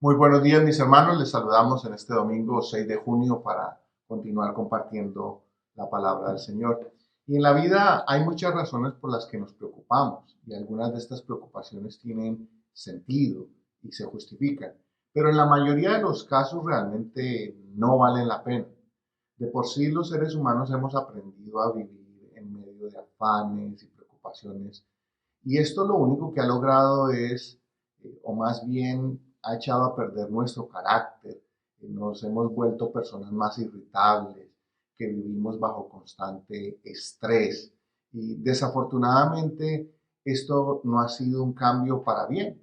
Muy buenos días, mis hermanos. Les saludamos en este domingo 6 de junio para continuar compartiendo la palabra del Señor. Y en la vida hay muchas razones por las que nos preocupamos y algunas de estas preocupaciones tienen sentido y se justifican, pero en la mayoría de los casos realmente no valen la pena. De por sí los seres humanos hemos aprendido a vivir en medio de afanes y preocupaciones y esto lo único que ha logrado es, o más bien ha echado a perder nuestro carácter. Nos hemos vuelto personas más irritables, que vivimos bajo constante estrés. Y desafortunadamente esto no ha sido un cambio para bien.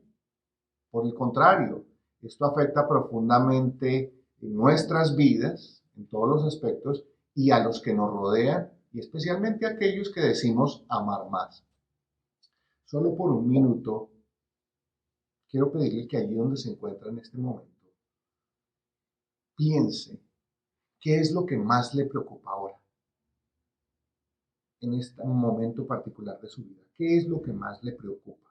Por el contrario, esto afecta profundamente en nuestras vidas, en todos los aspectos, y a los que nos rodean, y especialmente a aquellos que decimos amar más. Solo por un minuto, quiero pedirle que allí donde se encuentra en este momento, piense qué es lo que más le preocupa ahora, en este momento particular de su vida. ¿Qué es lo que más le preocupa?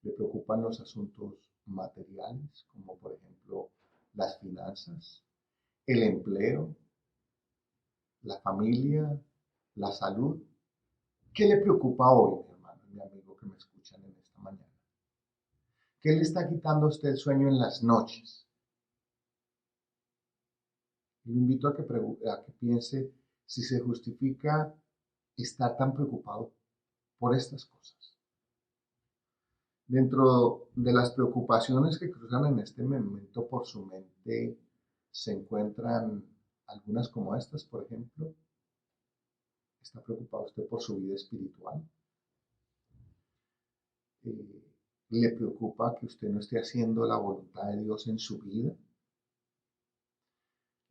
¿Le preocupan los asuntos materiales, como por ejemplo las finanzas, el empleo, la familia, la salud? ¿Qué le preocupa hoy, mi hermano, mi amigo que me escuchan en esta mañana? ¿Qué le está quitando a usted el sueño en las noches? Le invito a que piense si se justifica estar tan preocupado por estas cosas. Dentro de las preocupaciones que cruzan en este momento por su mente se encuentran algunas como estas, por ejemplo. ¿Está preocupado usted por su vida espiritual? ¿Le preocupa que usted no esté haciendo la voluntad de Dios en su vida?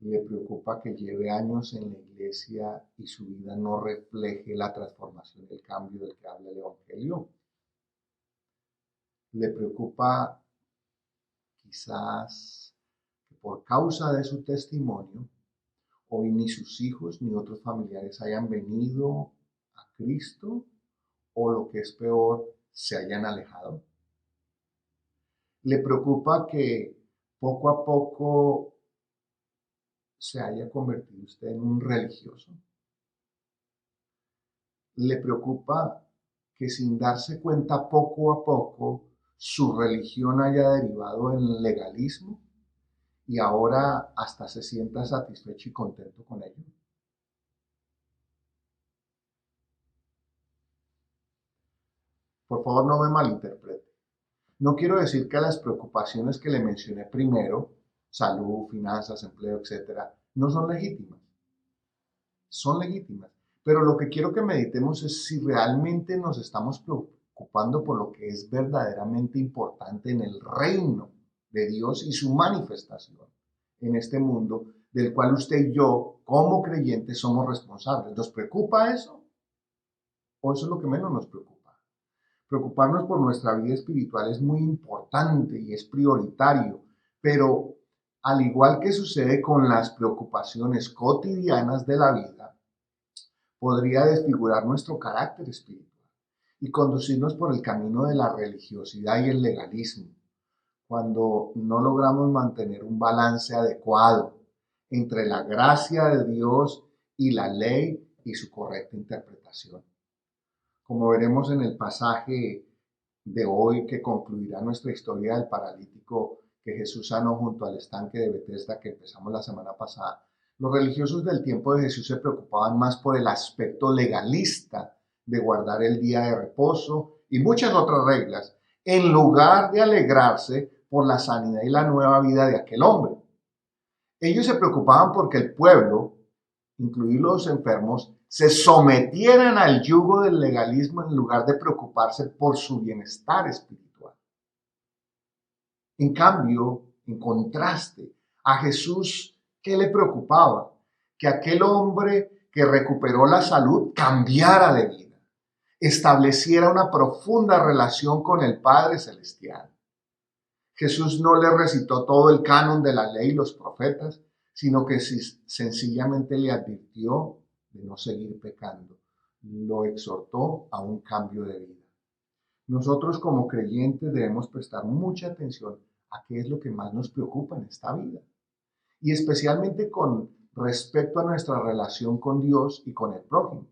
¿Le preocupa que lleve años en la iglesia y su vida no refleje la transformación y el cambio del que habla el Evangelio? ¿Le preocupa quizás que por causa de su testimonio hoy ni sus hijos ni otros familiares hayan venido a Cristo o lo que es peor, se hayan alejado? ¿Le preocupa que poco a poco se haya convertido usted en un religioso? ¿Le preocupa que sin darse cuenta poco a poco su religión haya derivado en legalismo y ahora hasta se sienta satisfecho y contento con ello? Por favor, no me malinterprete. No quiero decir que las preocupaciones que le mencioné primero, salud, finanzas, empleo, etcétera, no son legítimas. Son legítimas. Pero lo que quiero que meditemos es si realmente nos estamos preocupando por lo que es verdaderamente importante en el reino de Dios y su manifestación en este mundo del cual usted y yo, como creyentes, somos responsables. ¿Nos preocupa eso? ¿O eso es lo que menos nos preocupa? Preocuparnos por nuestra vida espiritual es muy importante y es prioritario, pero al igual que sucede con las preocupaciones cotidianas de la vida, podría desfigurar nuestro carácter espiritual y conducirnos por el camino de la religiosidad y el legalismo, cuando no logramos mantener un balance adecuado entre la gracia de Dios y la ley y su correcta interpretación. Como veremos en el pasaje de hoy que concluirá nuestra historia del paralítico que Jesús sanó junto al estanque de Betesda que empezamos la semana pasada, los religiosos del tiempo de Jesús se preocupaban más por el aspecto legalista de guardar el día de reposo y muchas otras reglas, en lugar de alegrarse por la sanidad y la nueva vida de aquel hombre. Ellos se preocupaban porque el pueblo, incluidos los enfermos, se sometieran al yugo del legalismo en lugar de preocuparse por su bienestar espiritual. En cambio, en contraste, a Jesús, ¿qué le preocupaba? Que aquel hombre que recuperó la salud cambiara de vida, estableciera una profunda relación con el Padre Celestial. Jesús no le recitó todo el canon de la ley y los profetas, sino que sencillamente le advirtió de no seguir pecando. Lo exhortó a un cambio de vida. Nosotros como creyentes debemos prestar mucha atención a qué es lo que más nos preocupa en esta vida. Y especialmente con respecto a nuestra relación con Dios y con el prójimo.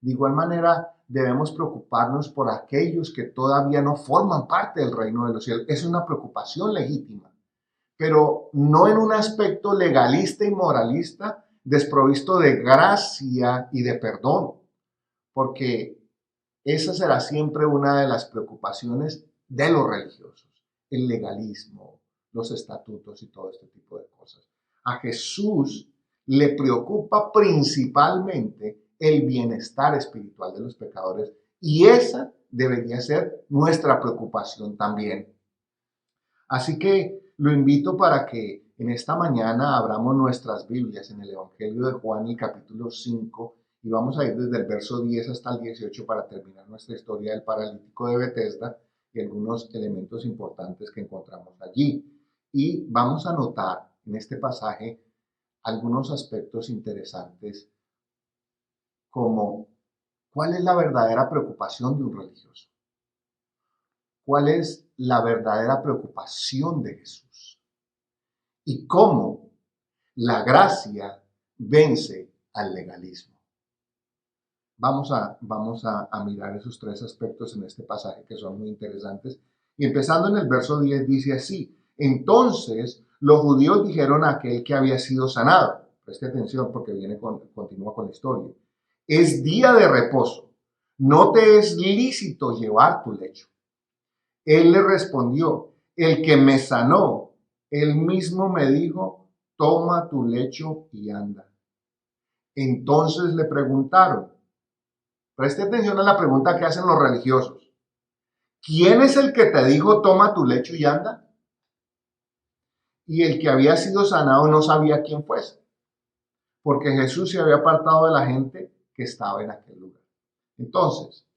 De igual manera, debemos preocuparnos por aquellos que todavía no forman parte del reino de los cielos. Es una preocupación legítima, pero no en un aspecto legalista y moralista, desprovisto de gracia y de perdón, porque esa será siempre una de las preocupaciones de los religiosos, el legalismo, los estatutos y todo este tipo de cosas. A Jesús le preocupa principalmente el bienestar espiritual de los pecadores y esa debería ser nuestra preocupación también. Así que lo invito para que en esta mañana abramos nuestras Biblias en el Evangelio de Juan, el capítulo 5, y vamos a ir desde el verso 10 hasta el 18 para terminar nuestra historia del paralítico de Betesda y algunos elementos importantes que encontramos allí. Y vamos a notar en este pasaje algunos aspectos interesantes como cuál es la verdadera preocupación de un religioso. ¿Cuál es la verdadera preocupación de Jesús? Y cómo la gracia vence al legalismo. Vamos a mirar esos tres aspectos en este pasaje que son muy interesantes. Y empezando en el verso 10 dice así: entonces los judíos dijeron a aquel que había sido sanado, preste atención porque continúa con la historia, es día de reposo, no te es lícito llevar tu lecho. Él le respondió: el que me sanó, él mismo me dijo, toma tu lecho y anda. Entonces le preguntaron, preste atención a la pregunta que hacen los religiosos, ¿quién es el que te dijo, toma tu lecho y anda? Y el que había sido sanado no sabía quién fuese, porque Jesús se había apartado de la gente que estaba en aquel lugar. Entonces,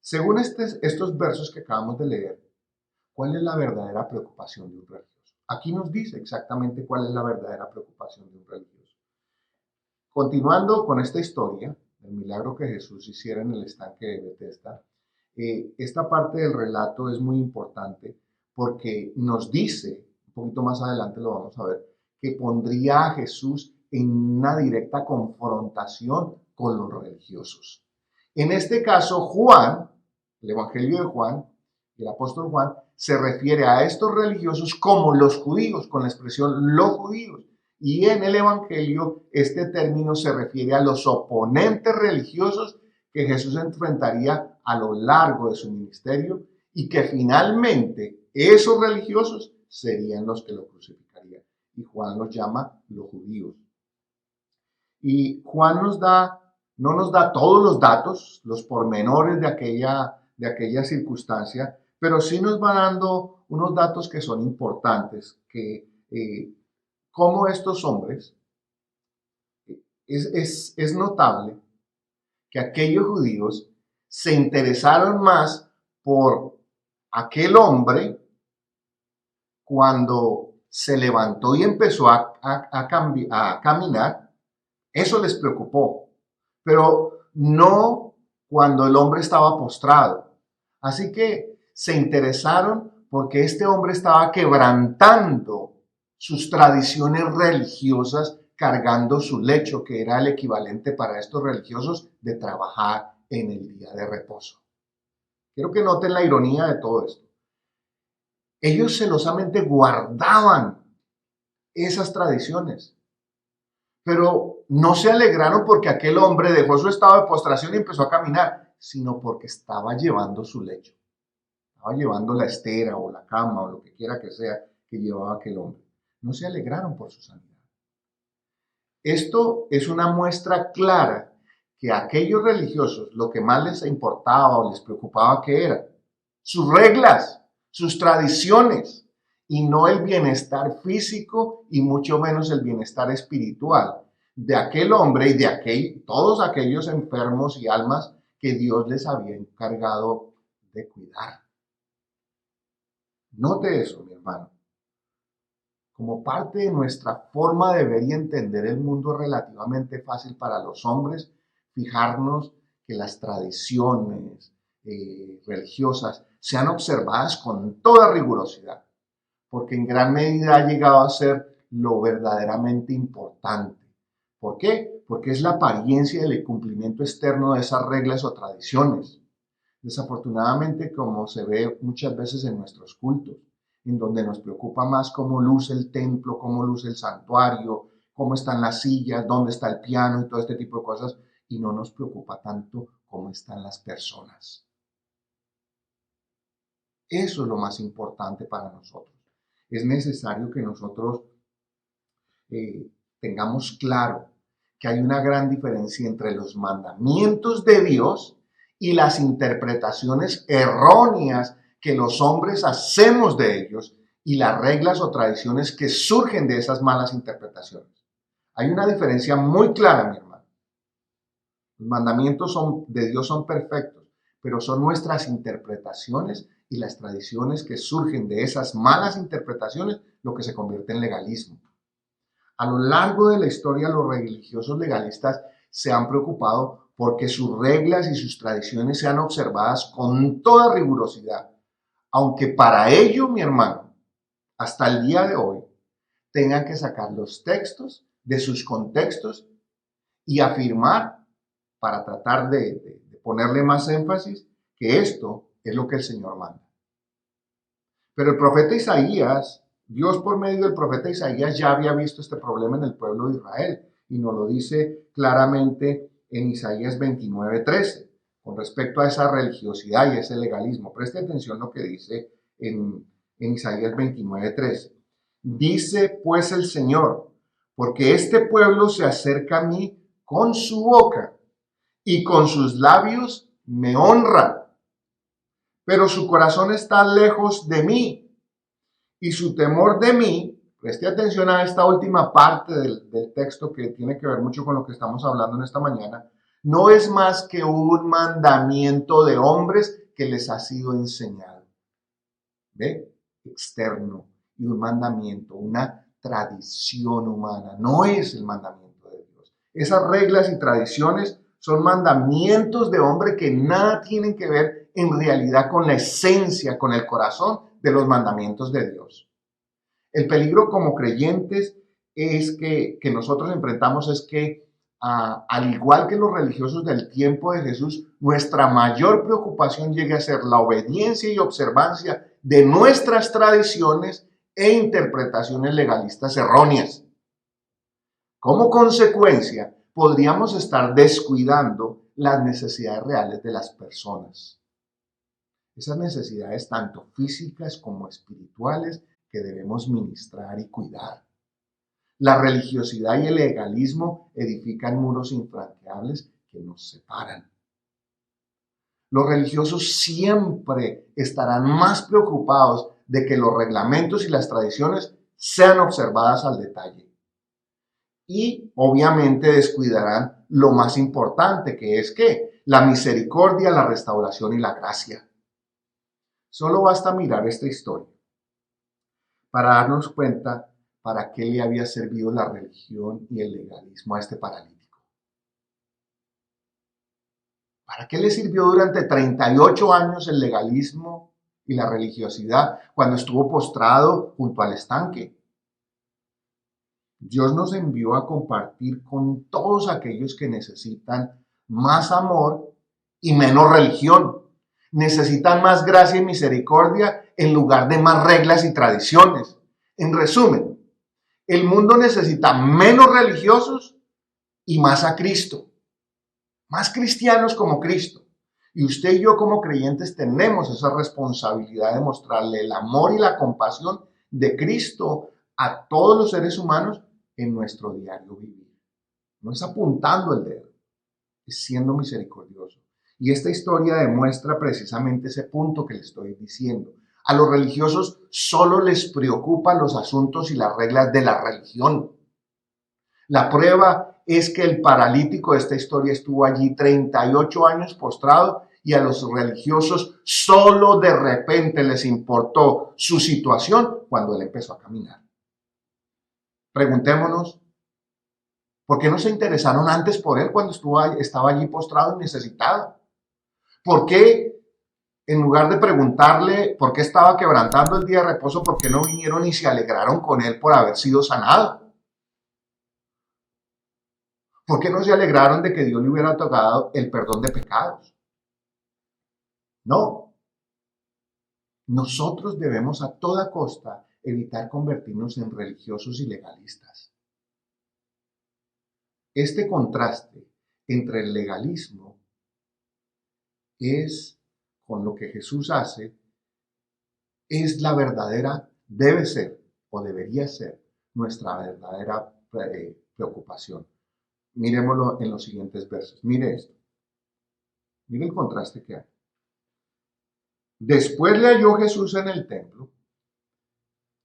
según estos versos que acabamos de leer, ¿cuál es la verdadera preocupación de un religioso? Aquí nos dice exactamente cuál es la verdadera preocupación de un religioso. Continuando con esta historia, el milagro que Jesús hiciera en el estanque de Betesda, esta parte del relato es muy importante porque nos dice, un poquito más adelante lo vamos a ver, que pondría a Jesús en una directa confrontación con los religiosos. En este caso, Juan, el Evangelio de Juan, el apóstol Juan, se refiere a estos religiosos como los judíos, con la expresión los judíos. Y en el Evangelio este término se refiere a los oponentes religiosos que Jesús enfrentaría a lo largo de su ministerio y que finalmente esos religiosos serían los que lo crucificarían. Y Juan los llama los judíos. Y Juan no nos da todos los datos, los pormenores de aquella circunstancia, pero sí nos va dando unos datos que son importantes, que cómo estos hombres, es notable que aquellos judíos se interesaron más por aquel hombre cuando se levantó y empezó a caminar. Eso les preocupó, pero no cuando el hombre estaba postrado. Así que se interesaron porque este hombre estaba quebrantando sus tradiciones religiosas, cargando su lecho, que era el equivalente para estos religiosos de trabajar en el día de reposo. Quiero que noten la ironía de todo esto. Ellos celosamente guardaban esas tradiciones, pero no se alegraron porque aquel hombre dejó su estado de postración y empezó a caminar, sino porque estaba llevando su lecho. Estaba llevando la estera o la cama o lo que quiera que sea que llevaba aquel hombre. No se alegraron por su sanidad. Esto es una muestra clara que a aquellos religiosos lo que más les importaba o les preocupaba que era sus reglas, sus tradiciones, y no el bienestar físico y mucho menos el bienestar espiritual de aquel hombre y de todos aquellos enfermos y almas que Dios les había encargado de cuidar. Note eso, mi hermano. Como parte de nuestra forma de ver y entender el mundo es relativamente fácil para los hombres fijarnos que las tradiciones, religiosas sean observadas con toda rigurosidad, porque en gran medida ha llegado a ser lo verdaderamente importante. ¿Por qué? Porque es la apariencia del cumplimiento externo de esas reglas o tradiciones. Desafortunadamente, como se ve muchas veces en nuestros cultos, en donde nos preocupa más cómo luce el templo, cómo luce el santuario, cómo están las sillas, dónde está el piano y todo este tipo de cosas, y no nos preocupa tanto cómo están las personas. Eso es lo más importante para nosotros. Es necesario que nosotros tengamos claro que hay una gran diferencia entre los mandamientos de Dios y las interpretaciones erróneas que los hombres hacemos de ellos y las reglas o tradiciones que surgen de esas malas interpretaciones. Hay una diferencia muy clara, mi hermano. Los mandamientos de Dios son perfectos, pero son nuestras interpretaciones y las tradiciones que surgen de esas malas interpretaciones lo que se convierte en legalismo. A lo largo de la historia, los religiosos legalistas se han preocupado porque sus reglas y sus tradiciones sean observadas con toda rigurosidad, aunque para ello, mi hermano, hasta el día de hoy, tengan que sacar los textos de sus contextos y afirmar, para tratar de ponerle más énfasis, que esto es lo que el Señor manda. Pero el profeta Isaías, Dios por medio del profeta Isaías ya había visto este problema en el pueblo de Israel y nos lo dice claramente en Isaías 29:13 con respecto a esa religiosidad y ese legalismo. Preste atención lo que dice en Isaías 29:13. Dice pues el Señor, porque este pueblo se acerca a mí con su boca y con sus labios me honra, pero su corazón está lejos de mí y su temor de mí, preste atención a esta última parte del texto que tiene que ver mucho con lo que estamos hablando en esta mañana, no es más que un mandamiento de hombres que les ha sido enseñado. ¿Ve? Externo y un mandamiento, una tradición humana, no es el mandamiento de Dios. Esas reglas y tradiciones son mandamientos de hombre que nada tienen que ver en realidad con la esencia, con el corazón de los mandamientos de Dios. El peligro como creyentes es que nosotros enfrentamos es que al igual que los religiosos del tiempo de Jesús, nuestra mayor preocupación llegue a ser la obediencia y observancia de nuestras tradiciones e interpretaciones legalistas erróneas. Como consecuencia, podríamos estar descuidando las necesidades reales de las personas. Esas necesidades tanto físicas como espirituales que debemos ministrar y cuidar. La religiosidad y el legalismo edifican muros infranqueables que nos separan. Los religiosos siempre estarán más preocupados de que los reglamentos y las tradiciones sean observadas al detalle. Y obviamente descuidarán lo más importante, que es ¿qué? La misericordia, la restauración y la gracia. Solo basta mirar esta historia para darnos cuenta para qué le había servido la religión y el legalismo a este paralítico. ¿Para qué le sirvió durante 38 años el legalismo y la religiosidad cuando estuvo postrado junto al estanque? Dios nos envió a compartir con todos aquellos que necesitan más amor y menos religión. Necesitan más gracia y misericordia en lugar de más reglas y tradiciones. En resumen, el mundo necesita menos religiosos y más a Cristo. Más cristianos como Cristo. Y usted y yo como creyentes tenemos esa responsabilidad de mostrarle el amor y la compasión de Cristo a todos los seres humanos en nuestro diario vivir. No es apuntando el dedo, es siendo misericordioso. Y esta historia demuestra precisamente ese punto que le estoy diciendo. A los religiosos solo les preocupan los asuntos y las reglas de la religión. La prueba es que el paralítico de esta historia estuvo allí 38 años postrado y a los religiosos solo de repente les importó su situación cuando él empezó a caminar. Preguntémonos, ¿por qué no se interesaron antes por él cuando estaba allí postrado y necesitado? ¿Por qué en lugar de preguntarle por qué estaba quebrantando el día de reposo, por qué no vinieron y se alegraron con él por haber sido sanado. ¿Por qué no se alegraron de que Dios le hubiera otorgado el perdón de pecados? No. Nosotros debemos a toda costa evitar convertirnos en religiosos y legalistas. Este contraste entre el legalismo es con lo que Jesús hace, es la verdadera, debe ser o debería ser nuestra verdadera preocupación. Miremoslo en los siguientes versos. Mire esto. Mire el contraste que hay. Después le halló Jesús en el templo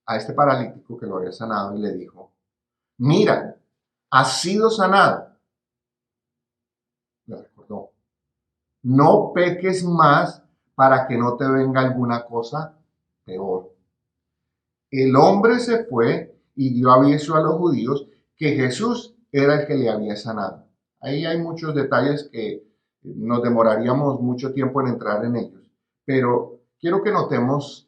a este paralítico que lo había sanado y le dijo, mira, has sido sanado. Le recordó, no peques más para que no te venga alguna cosa peor. El hombre se fue y dio aviso a los judíos que Jesús era el que le había sanado. Ahí hay muchos detalles que nos demoraríamos mucho tiempo en entrar en ellos, pero quiero que notemos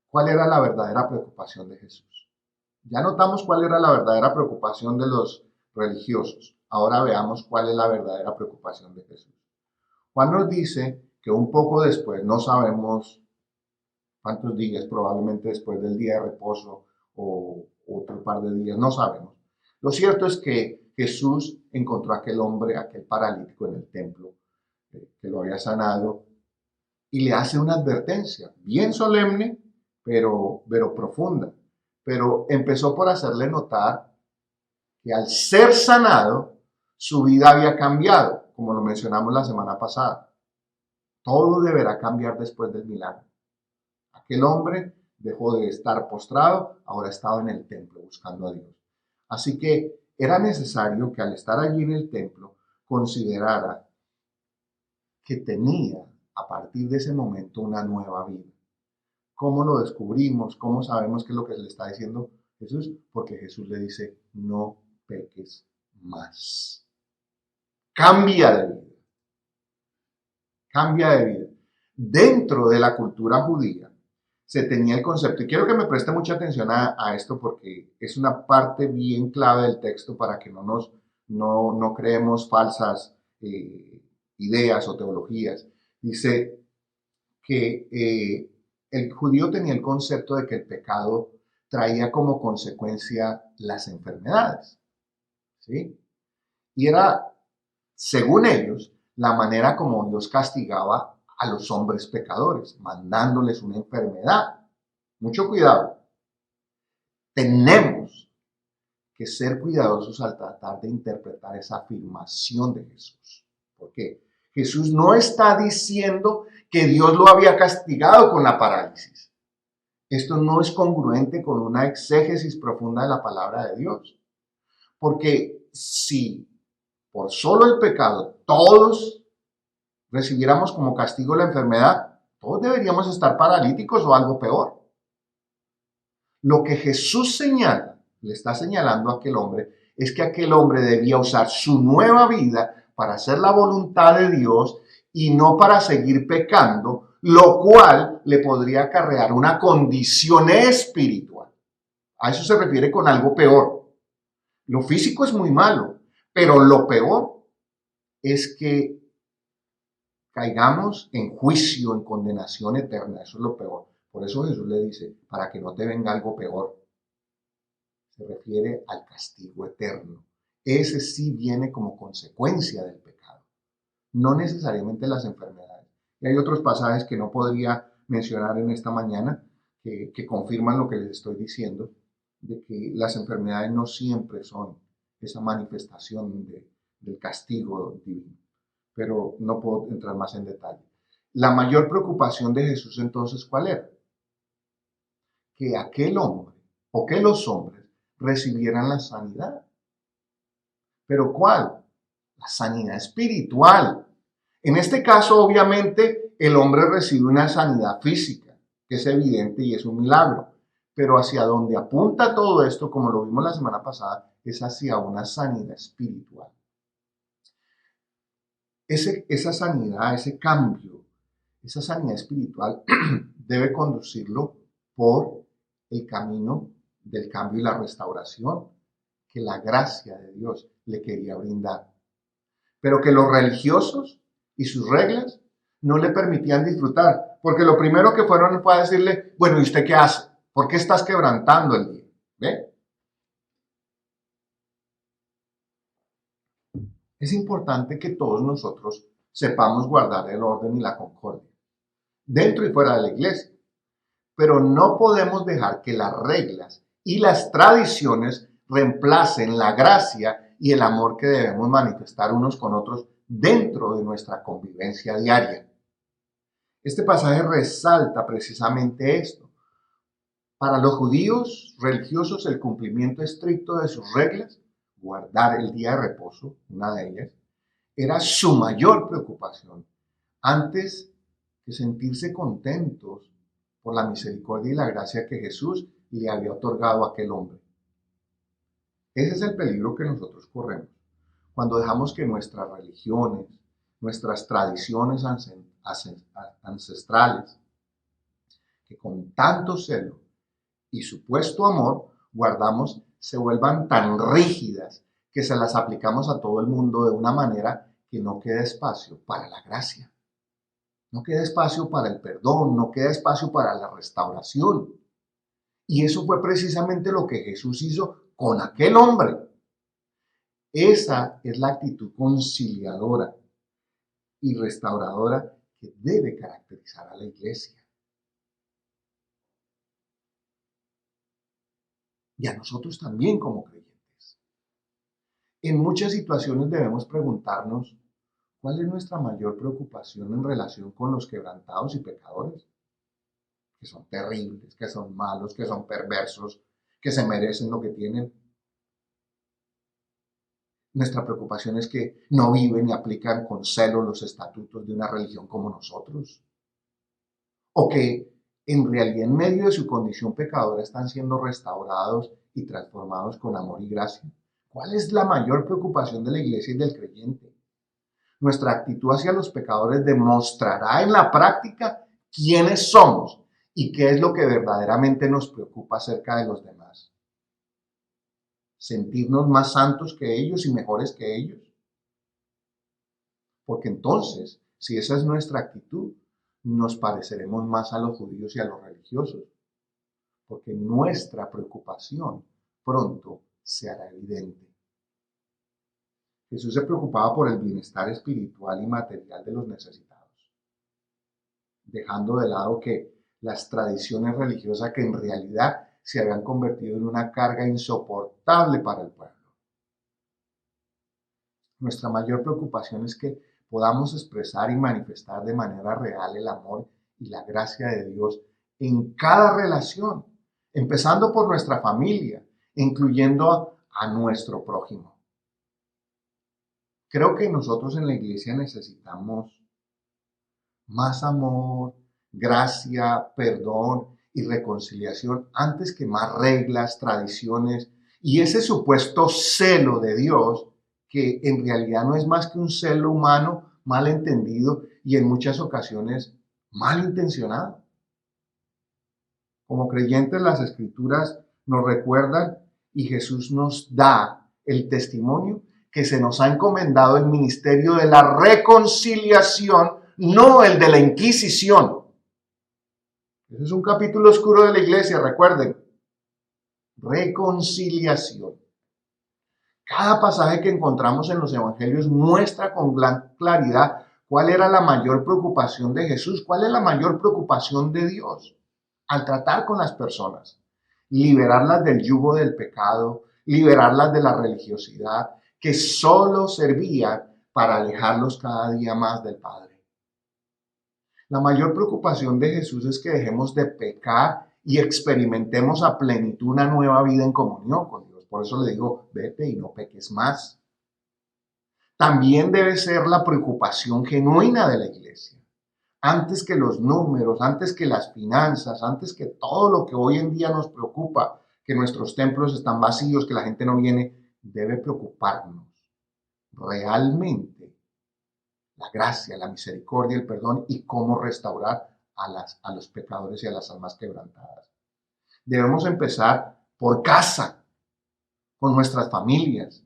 cuál era la verdadera preocupación de Jesús. Ya notamos cuál era la verdadera preocupación de los religiosos. Ahora veamos cuál es la verdadera preocupación de Jesús. Juan nos dice que un poco después, no sabemos cuántos días, probablemente después del día de reposo o otro par de días, no sabemos. Lo cierto es que Jesús encontró a aquel hombre, aquel paralítico en el templo, que lo había sanado, y le hace una advertencia, bien solemne, pero profunda. Pero empezó por hacerle notar que al ser sanado, su vida había cambiado, como lo mencionamos la semana pasada. Todo deberá cambiar después del milagro. Aquel hombre dejó de estar postrado, ahora estaba en el templo buscando a Dios. Así que era necesario que al estar allí en el templo considerara que tenía a partir de ese momento una nueva vida. ¿Cómo lo descubrimos? ¿Cómo sabemos qué es lo que le está diciendo Jesús? Porque Jesús le dice, no peques más. Cambia de vida. Cambia de vida. Dentro de la cultura judía se tenía el concepto, y quiero que me preste mucha atención a esto porque es una parte bien clave del texto para que no creemos falsas ideas o teologías. Dice que el judío tenía el concepto de que el pecado traía como consecuencia las enfermedades, ¿sí? Y era, según ellos, la manera como Dios castigaba a los hombres pecadores, mandándoles una enfermedad. Mucho cuidado. Tenemos que ser cuidadosos al tratar de interpretar esa afirmación de Jesús. ¿Por qué? Jesús no está diciendo que Dios lo había castigado con la parálisis. Esto no es congruente con una exégesis profunda de la palabra de Dios. Porque si por solo el pecado todos recibiéramos como castigo la enfermedad, todos deberíamos estar paralíticos o algo peor. Lo que Jesús señala, le está señalando a aquel hombre, es que aquel hombre debía usar su nueva vida para hacer la voluntad de Dios y no para seguir pecando, lo cual le podría acarrear una condición espiritual. A eso se refiere con algo peor. Lo físico es muy malo, pero lo peor es que caigamos en juicio, en condenación eterna. Eso es lo peor. Por eso Jesús le dice, para que no te venga algo peor. Se refiere al castigo eterno. Ese sí viene como consecuencia del pecado, no necesariamente las enfermedades. Y hay otros pasajes que no podría mencionar en esta mañana que confirman lo que les estoy diciendo, de que las enfermedades no siempre son esa manifestación del castigo divino. Pero no puedo entrar más en detalle. La mayor preocupación de Jesús entonces, ¿cuál era? Que aquel hombre o que los hombres recibieran la sanidad. ¿Pero cuál? La sanidad espiritual. En este caso, obviamente, el hombre recibe una sanidad física, que es evidente y es un milagro. Pero hacia donde apunta todo esto, como lo vimos la semana pasada, es hacia una sanidad espiritual. Esa sanidad, ese cambio, Esa sanidad espiritual debe conducirlo por el camino del cambio y la restauración que la gracia de Dios le quería brindar. Pero que los religiosos y sus reglas no le permitían disfrutar, porque lo primero que fueron fue a decirle, bueno, ¿y usted qué hace? ¿Por qué estás quebrantando el día? ¿Ve? Es importante que todos nosotros sepamos guardar el orden y la concordia, dentro y fuera de la iglesia, pero no podemos dejar que las reglas y las tradiciones reemplacen la gracia y el amor que debemos manifestar unos con otros dentro de nuestra convivencia diaria. Este pasaje resalta precisamente esto. Para los judíos religiosos, el cumplimiento estricto de sus reglas, guardar el día de reposo, una de ellas, era su mayor preocupación, antes que sentirse contentos por la misericordia y la gracia que Jesús le había otorgado a aquel hombre. Ese es el peligro que nosotros corremos cuando dejamos que nuestras religiones, nuestras tradiciones ancestrales, que con tanto celo y supuesto amor guardamos, se vuelvan tan rígidas que se las aplicamos a todo el mundo de una manera que no queda espacio para la gracia, no queda espacio para el perdón, no queda espacio para la restauración. Y eso fue precisamente lo que Jesús hizo con aquel hombre. Esa es la actitud conciliadora y restauradora que debe caracterizar a la iglesia. Y a nosotros también como creyentes. En muchas situaciones debemos preguntarnos, ¿cuál es nuestra mayor preocupación en relación con los quebrantados y pecadores? Que son terribles, que son malos, que son perversos, que se merecen lo que tienen. Nuestra preocupación es que no viven y aplican con celo los estatutos de una religión como nosotros. O que en realidad en medio de su condición pecadora están siendo restaurados y transformados con amor y gracia. ¿Cuál es la mayor preocupación de la iglesia y del creyente? Nuestra actitud hacia los pecadores demostrará en la práctica quiénes somos y qué es lo que verdaderamente nos preocupa acerca de los demás. ¿Sentirnos más santos que ellos y mejores que ellos? Porque entonces, si esa es nuestra actitud, nos pareceremos más a los judíos y a los religiosos, porque nuestra preocupación pronto se hará evidente. Jesús se preocupaba por el bienestar espiritual y material de los necesitados, dejando de lado que las tradiciones religiosas que en realidad se habían convertido en una carga insoportable para el pueblo. Nuestra mayor preocupación es que podamos expresar y manifestar de manera real el amor y la gracia de Dios en cada relación, empezando por nuestra familia, incluyendo a nuestro prójimo. Creo que nosotros en la iglesia necesitamos más amor, gracia, perdón y reconciliación antes que más reglas, tradiciones y ese supuesto celo de Dios que en realidad no es más que un celo humano mal entendido y en muchas ocasiones mal intencionado. Como creyentes las escrituras nos recuerdan y Jesús nos da el testimonio que se nos ha encomendado el ministerio de la reconciliación, no el de la Inquisición. Ese es un capítulo oscuro de la iglesia, recuerden. Reconciliación. Cada pasaje que encontramos en los evangelios muestra con gran claridad cuál era la mayor preocupación de Jesús, cuál es la mayor preocupación de Dios al tratar con las personas. Liberarlas del yugo del pecado, liberarlas de la religiosidad, que solo servía para alejarlos cada día más del Padre. La mayor preocupación de Jesús es que dejemos de pecar y experimentemos a plenitud una nueva vida en comunión con Dios. Por eso le digo, vete y no peques más. También debe ser la preocupación genuina de la iglesia. Antes que los números, antes que las finanzas, antes que todo lo que hoy en día nos preocupa, que nuestros templos están vacíos, que la gente no viene, debe preocuparnos realmente la gracia, la misericordia, el perdón y cómo restaurar a los pecadores y a las almas quebrantadas. Debemos empezar por casa, con nuestras familias.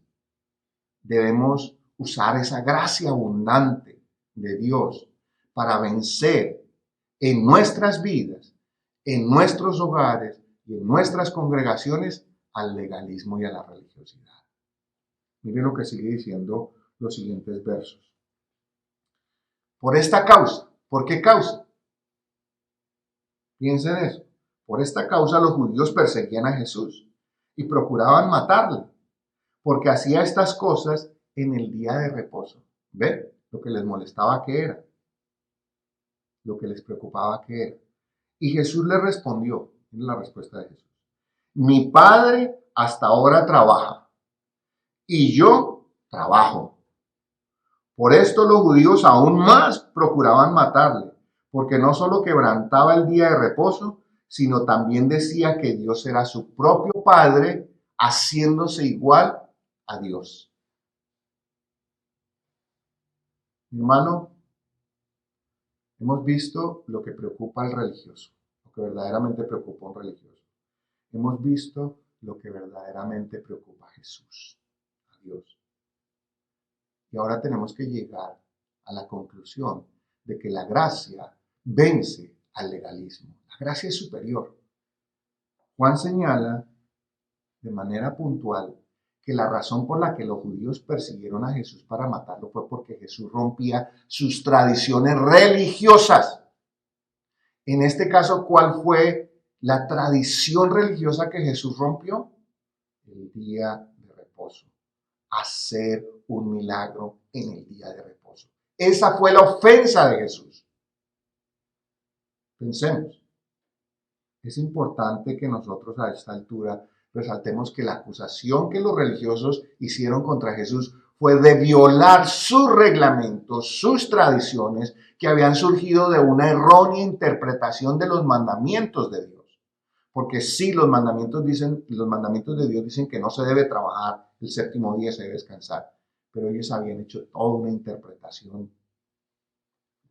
Debemos usar esa gracia abundante de Dios para vencer en nuestras vidas, en nuestros hogares y en nuestras congregaciones al legalismo y a la religiosidad. Miren lo que sigue diciendo los siguientes versos. Por esta causa, ¿por qué causa? Piensen en eso. Por esta causa los judíos perseguían a Jesús y procuraban matarle, porque hacía estas cosas en el día de reposo. ¿Ven? Lo que les molestaba que era, lo que les preocupaba que era. Y Jesús le respondió, miren la respuesta de Jesús: mi Padre hasta ahora trabaja y yo trabajo. Por esto los judíos aún más procuraban matarle, porque no solo quebrantaba el día de reposo, sino también decía que Dios era su propio Padre, haciéndose igual a Dios. Hermano, hemos visto lo que preocupa al religioso, lo que verdaderamente preocupa a un religioso. Hemos visto lo que verdaderamente preocupa a Jesús, a Dios. Y ahora tenemos que llegar a la conclusión de que la gracia vence al legalismo. La gracia es superior. Juan señala de manera puntual que la razón por la que los judíos persiguieron a Jesús para matarlo fue porque Jesús rompía sus tradiciones religiosas. En este caso, ¿cuál fue la tradición religiosa que Jesús rompió? El día de reposo. Hacer un milagro en el día de reposo. Esa fue la ofensa de Jesús. Pensemos. Es importante que nosotros a esta altura resaltemos que la acusación que los religiosos hicieron contra Jesús fue de violar sus reglamentos, sus tradiciones, que habían surgido de una errónea interpretación de los mandamientos de Dios. Porque sí, los mandamientos de Dios dicen que no se debe trabajar, el séptimo día se debe descansar, pero ellos habían hecho toda una interpretación.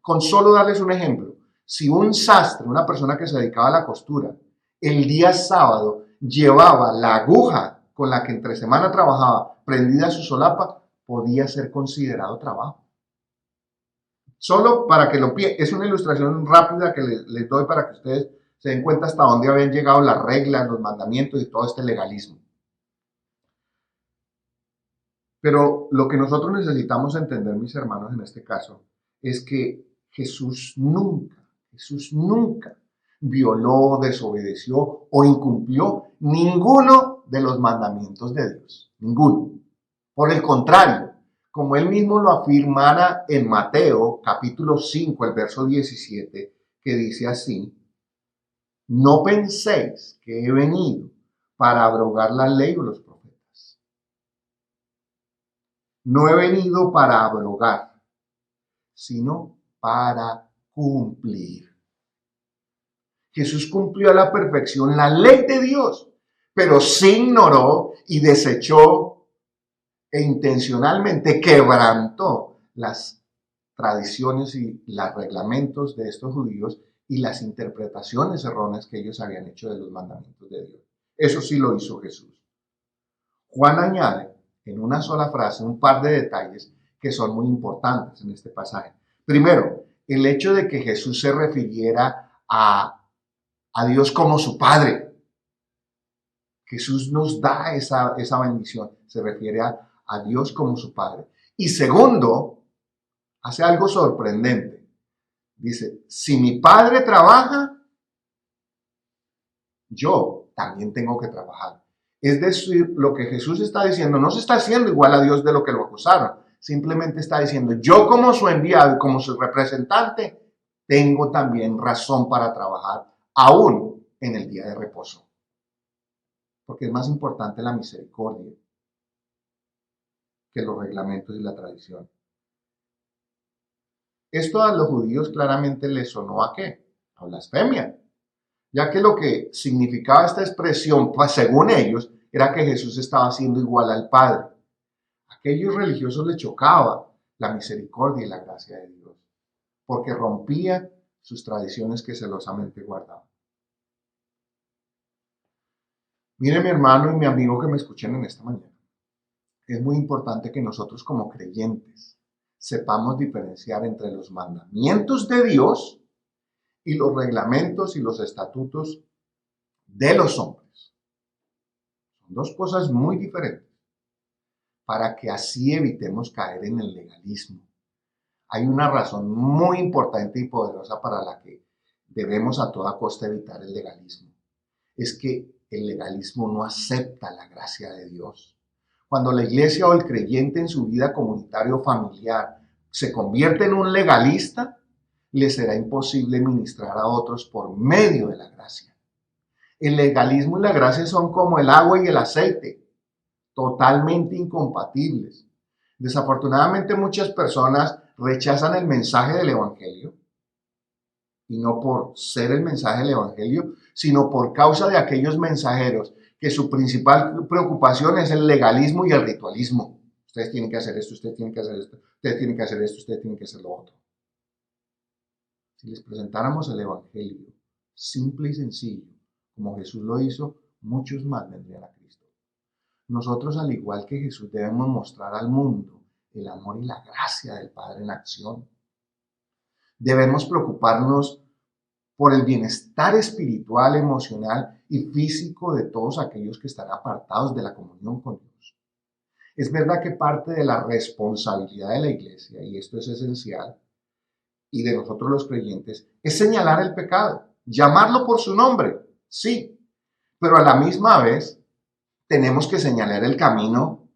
Con solo darles un ejemplo, si un sastre, una persona que se dedicaba a la costura, el día sábado llevaba la aguja con la que entre semana trabajaba prendida a su solapa, podía ser considerado trabajo. Solo para que lo piensen, es una ilustración rápida que les doy para que ustedes se den cuenta hasta dónde habían llegado las reglas, los mandamientos y todo este legalismo. Pero lo que nosotros necesitamos entender, mis hermanos, en este caso, es que Jesús nunca violó, desobedeció o incumplió ninguno de los mandamientos de Dios. Ninguno. Por el contrario, como él mismo lo afirmara en Mateo capítulo 5, el verso 17, que dice así: no penséis que he venido para abrogar la ley o los profetas. No he venido para abrogar, sino para cumplir. Jesús cumplió a la perfección la ley de Dios, pero se ignoró y desechó e intencionalmente quebrantó las tradiciones y los reglamentos de estos judíos y las interpretaciones erróneas que ellos habían hecho de los mandamientos de Dios. Eso sí lo hizo Jesús. Juan añade en una sola frase un par de detalles que son muy importantes en este pasaje. Primero, el hecho de que Jesús se refiriera a Dios como su Padre. Jesús nos da esa bendición, se refiere a Dios como su Padre. Y segundo, hace algo sorprendente. Dice, si mi Padre trabaja, yo también tengo que trabajar. Es decir, lo que Jesús está diciendo, no se está haciendo igual a Dios de lo que lo acusaron. Simplemente está diciendo, yo como su enviado, como su representante, tengo también razón para trabajar, aún en el día de reposo. Porque es más importante la misericordia que los reglamentos y la tradición. Esto a los judíos claramente les sonó ¿a qué? A blasfemia. Ya que lo que significaba esta expresión, pues según ellos, era que Jesús estaba siendo igual al Padre. A aquellos religiosos les chocaba la misericordia y la gracia de Dios, porque rompía sus tradiciones que celosamente guardaba. Mire, mi hermano y mi amigo que me escuchen en esta mañana, es muy importante que nosotros como creyentes sepamos diferenciar entre los mandamientos de Dios y los reglamentos y los estatutos de los hombres. Son dos cosas muy diferentes, para que así evitemos caer en el legalismo. Hay una razón muy importante y poderosa para la que debemos a toda costa evitar el legalismo. Es que el legalismo no acepta la gracia de Dios. Cuando la iglesia o el creyente en su vida comunitaria o familiar se convierte en un legalista, le será imposible ministrar a otros por medio de la gracia. El legalismo y la gracia son como el agua y el aceite, totalmente incompatibles. Desafortunadamente muchas personas rechazan el mensaje del Evangelio, y no por ser el mensaje del Evangelio, sino por causa de aquellos mensajeros que su principal preocupación es el legalismo y el ritualismo. Ustedes tienen que hacer esto, ustedes tienen que hacer esto, ustedes tienen que hacer esto, ustedes tienen que hacer lo otro. Si les presentáramos el Evangelio simple y sencillo, como Jesús lo hizo, muchos más vendrían a Cristo. Nosotros, al igual que Jesús, debemos mostrar al mundo el amor y la gracia del Padre en acción. Debemos preocuparnos por el bienestar espiritual, emocional y físico de todos aquellos que están apartados de la comunión con Dios. Es verdad que parte de la responsabilidad de la iglesia, y esto es esencial, y de nosotros los creyentes, es señalar el pecado, llamarlo por su nombre, sí, pero a la misma vez tenemos que señalar el camino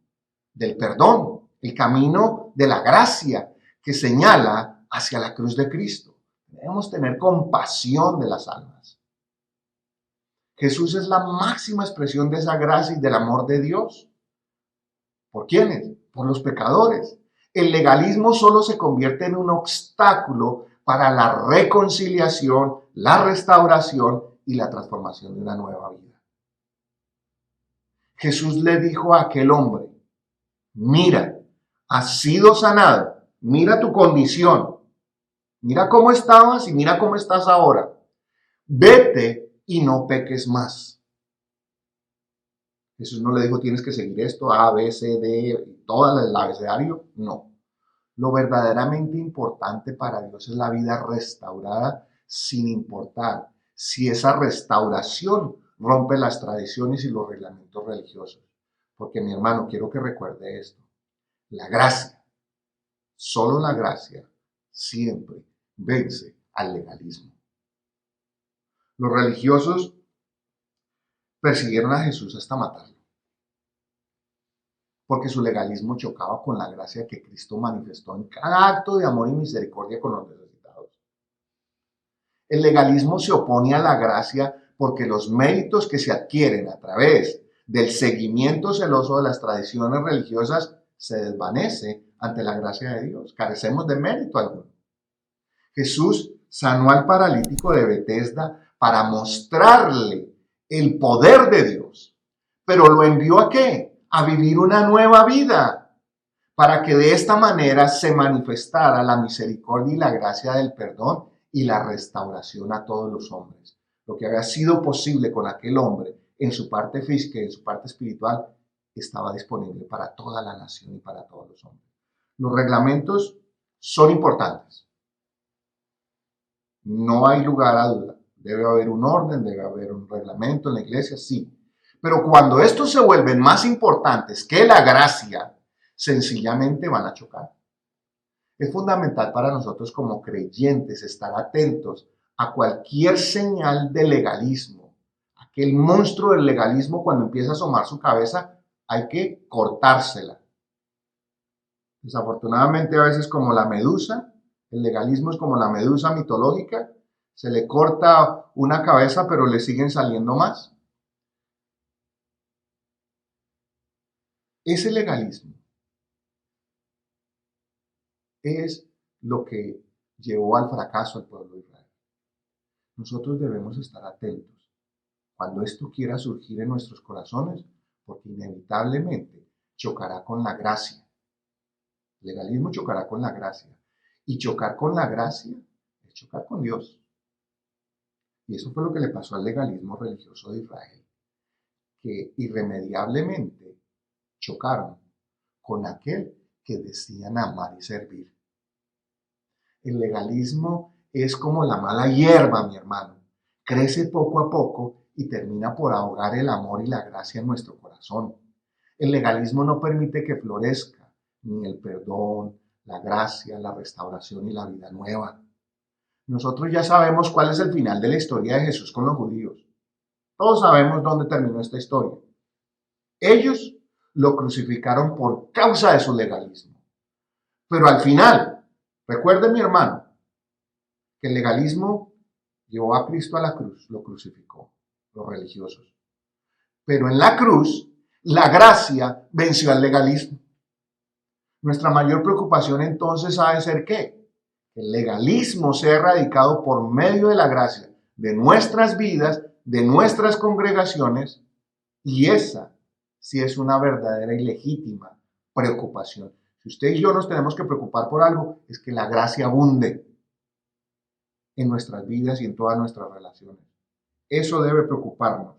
del perdón, el camino de la gracia que señala hacia la cruz de Cristo. Debemos tener compasión de las almas. Jesús es la máxima expresión de esa gracia y del amor de Dios. ¿Por quiénes? Por los pecadores. El legalismo solo se convierte en un obstáculo para la reconciliación, la restauración y la transformación de una nueva vida. Jesús le dijo a aquel hombre: mira, has sido sanado, mira tu condición, mira cómo estabas y mira cómo estás ahora. Vete y no peques más. Jesús no le dijo tienes que seguir esto, A, B, C, D, todo el abecedario. No. Lo verdaderamente importante para Dios es la vida restaurada, sin importar si esa restauración rompe las tradiciones y los reglamentos religiosos. Porque, mi hermano, quiero que recuerde esto. La gracia, solo la gracia, siempre vence al legalismo. Los religiosos persiguieron a Jesús hasta matarlo, porque su legalismo chocaba con la gracia que Cristo manifestó en cada acto de amor y misericordia con los necesitados. El legalismo se opone a la gracia porque los méritos que se adquieren a través del seguimiento celoso de las tradiciones religiosas se desvanece ante la gracia de Dios. Carecemos de mérito alguno. Jesús sanó al paralítico de Betesda para mostrarle el poder de Dios. ¿Pero lo envió a qué? A vivir una nueva vida, para que de esta manera se manifestara la misericordia y la gracia del perdón y la restauración a todos los hombres. Lo que había sido posible con aquel hombre en su parte física y en su parte espiritual estaba disponible para toda la nación y para todos los hombres. Los reglamentos son importantes. No hay lugar a duda. Debe haber un orden, debe haber un reglamento en la iglesia, sí. Pero cuando estos se vuelven más importantes que la gracia, sencillamente van a chocar. Es fundamental para nosotros como creyentes estar atentos a cualquier señal de legalismo. Aquel monstruo del legalismo, cuando empieza a asomar su cabeza, hay que cortársela. Desafortunadamente, a veces, como la medusa, el legalismo es como la medusa mitológica, se le corta una cabeza pero le siguen saliendo más. Ese legalismo es lo que llevó al fracaso al pueblo de Israel. Nosotros debemos estar atentos cuando esto quiera surgir en nuestros corazones, porque inevitablemente chocará con la gracia. El legalismo chocará con la gracia. Y chocar con la gracia es chocar con Dios. Y eso fue lo que le pasó al legalismo religioso de Israel, que irremediablemente chocaron con aquel que decían amar y servir. El legalismo es como la mala hierba, mi hermano. Crece poco a poco y termina por ahogar el amor y la gracia en nuestro corazón. El legalismo no permite que florezca ni el perdón, la gracia, la restauración y la vida nueva. Nosotros ya sabemos cuál es el final de la historia de Jesús con los judíos. Todos sabemos dónde terminó esta historia. Ellos lo crucificaron por causa de su legalismo. Pero al final, recuerde mi hermano, que el legalismo llevó a Cristo a la cruz, lo crucificó, los religiosos. Pero en la cruz, la gracia venció al legalismo. Nuestra mayor preocupación entonces ha de ser ¿qué? Que el legalismo sea erradicado por medio de la gracia de nuestras vidas, de nuestras congregaciones, y esa sí es una verdadera y legítima preocupación. Si usted y yo nos tenemos que preocupar por algo, es que la gracia abunde en nuestras vidas y en todas nuestras relaciones. Eso debe preocuparnos,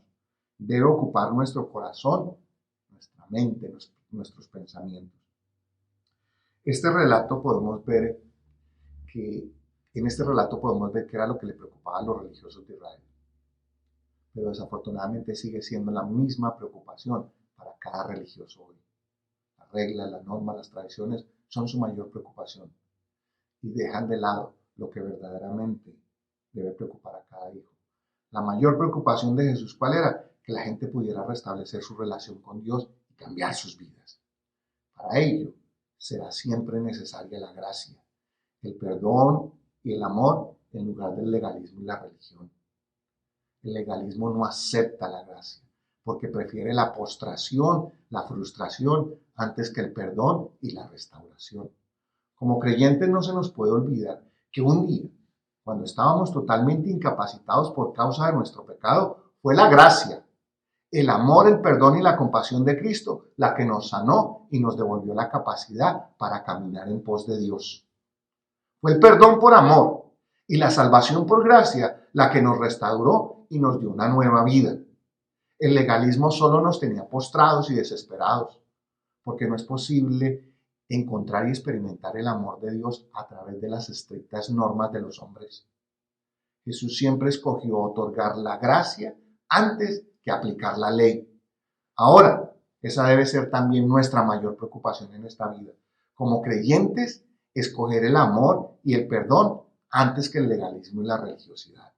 debe ocupar nuestro corazón, nuestra mente, nuestros pensamientos. En este relato podemos ver que era lo que le preocupaba a los religiosos de Israel. Pero desafortunadamente sigue siendo la misma preocupación para cada religioso hoy. Las reglas, las normas, las tradiciones son su mayor preocupación y dejan de lado lo que verdaderamente debe preocupar a cada hijo. La mayor preocupación de Jesús, ¿cuál era? Que la gente pudiera restablecer su relación con Dios y cambiar sus vidas. Para ello será siempre necesaria la gracia, el perdón y el amor en lugar del legalismo y la religión. El legalismo no acepta la gracia porque prefiere la postración, la frustración antes que el perdón y la restauración. Como creyentes no se nos puede olvidar que un día, cuando estábamos totalmente incapacitados por causa de nuestro pecado, fue la gracia, el amor, el perdón y la compasión de Cristo la que nos sanó y nos devolvió la capacidad para caminar en pos de Dios. Fue el perdón por amor y la salvación por gracia la que nos restauró y nos dio una nueva vida. El legalismo solo nos tenía postrados y desesperados, porque no es posible encontrar y experimentar el amor de Dios a través de las estrictas normas de los hombres. Jesús siempre escogió otorgar la gracia antes que aplicar la ley. Ahora, esa debe ser también nuestra mayor preocupación en esta vida. Como creyentes, escoger el amor y el perdón antes que el legalismo y la religiosidad.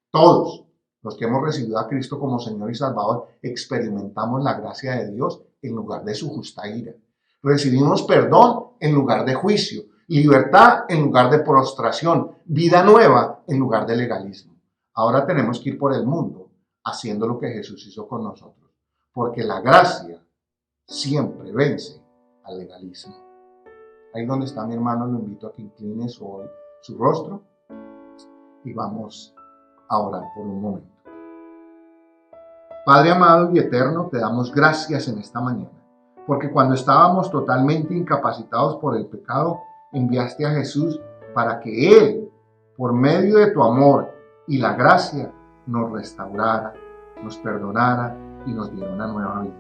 Todos los que hemos recibido a Cristo como Señor y Salvador experimentamos la gracia de Dios en lugar de su justa ira. Recibimos perdón en lugar de juicio, libertad en lugar de prostración, vida nueva en lugar de legalismo. Ahora tenemos que ir por el mundo haciendo lo que Jesús hizo con nosotros, porque la gracia siempre vence al legalismo. Ahí donde está mi hermano, lo invito a que incline su rostro y vamos a orar por un momento. Padre amado y eterno, te damos gracias en esta mañana, porque cuando estábamos totalmente incapacitados por el pecado, enviaste a Jesús para que Él, por medio de tu amor y la gracia, nos restaurara, nos perdonara y nos diera una nueva vida.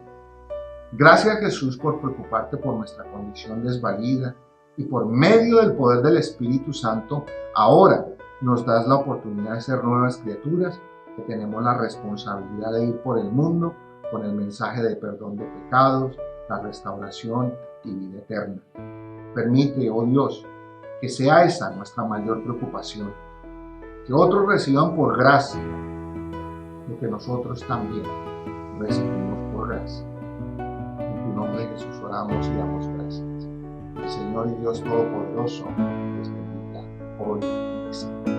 Gracias, Jesús, por preocuparte por nuestra condición desvalida y por medio del poder del Espíritu Santo, ahora nos das la oportunidad de ser nuevas criaturas que tenemos la responsabilidad de ir por el mundo con el mensaje de perdón de pecados, la restauración y vida eterna. Permite, oh Dios, que sea esa nuestra mayor preocupación, que otros reciban por gracia lo que nosotros también recibimos por gracia. En tu nombre, Jesús, oramos y damos gracias. El Señor y Dios Todopoderoso les bendiga hoy y siempre.